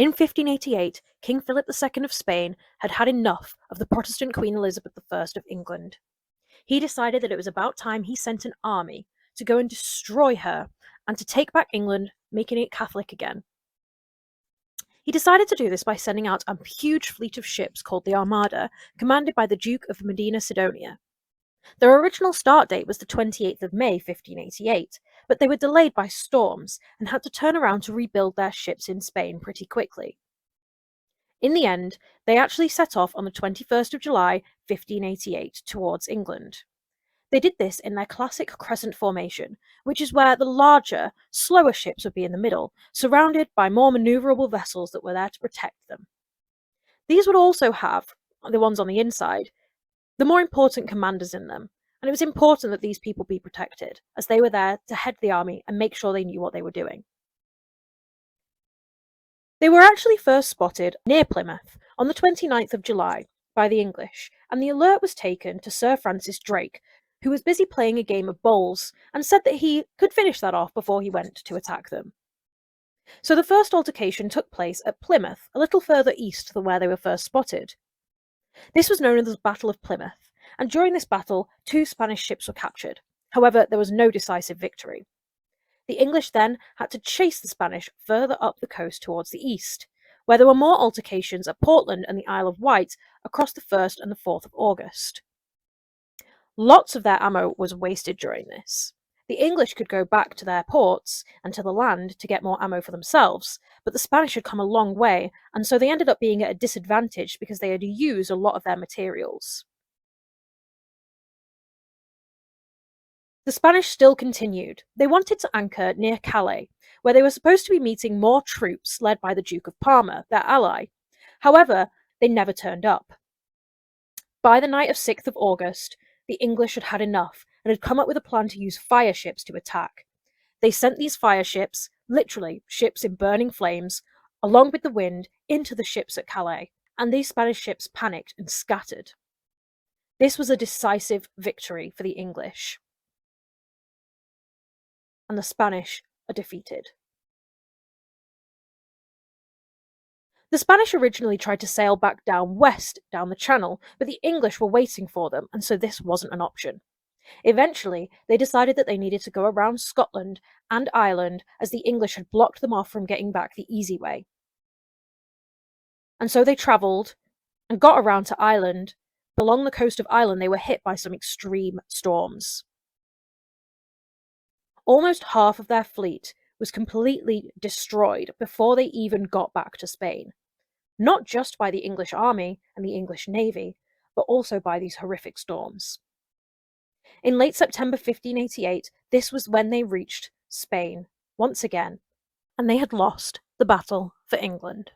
In 1588, King Philip II of Spain had had enough of the Protestant Queen Elizabeth I of England. He decided that it was about time he sent an army to go and destroy her and to take back England, making it Catholic again. He decided to do this by sending out a huge fleet of ships called the Armada, commanded by the Duke of Medina Sidonia. Their original start date was the 28th of May 1588, but they were delayed by storms and had to turn around to rebuild their ships in Spain pretty quickly. In the end, they actually set off on the 21st of July 1588 towards England. They did this in their classic crescent formation, which is where the larger, slower ships would be in the middle, surrounded by more manoeuvrable vessels that were there to protect them. These would also have, the ones on the inside, the more important commanders in them, and it was important that these people be protected, as they were there to head the army and make sure they knew what they were doing. They were actually first spotted near Plymouth on the 29th of July by the English, and the alert was taken to Sir Francis Drake, who was busy playing a game of bowls, and said that he could finish that off before he went to attack them. So the first altercation took place at Plymouth, a little further east than where they were first spotted. This was known as the Battle of Plymouth, and during this battle, 2 Spanish ships were captured. However, there was no decisive victory. The English then had to chase the Spanish further up the coast towards the east, where there were more altercations at Portland and the Isle of Wight across the 1st and the 4th of August. Lots of their ammo was wasted during this. The English could go back to their ports and to the land to get more ammo for themselves, but the Spanish had come a long way, and so they ended up being at a disadvantage because they had used a lot of their materials. The Spanish still continued. They wanted to anchor near Calais, where they were supposed to be meeting more troops led by the Duke of Parma, their ally. However, they never turned up. By the night of 6th of August, the English had had enough and had come up with a plan to use fire ships to attack. They sent these fire ships, literally ships in burning flames, along with the wind, into the ships at Calais, and these Spanish ships panicked and scattered. This was a decisive victory for the English, and the Spanish are defeated. The Spanish originally tried to sail back down west down the channel, but the English were waiting for them, and so this wasn't an option. Eventually, they decided that they needed to go around Scotland and Ireland, as the English had blocked them off from getting back the easy way. And so they travelled and got around to Ireland. Along the coast of Ireland, they were hit by some extreme storms. Almost half of their fleet was completely destroyed before they even got back to Spain. Not just by the English army and the English navy, but also by these horrific storms. In late September 1588, this was when they reached Spain once again, and they had lost the battle for England.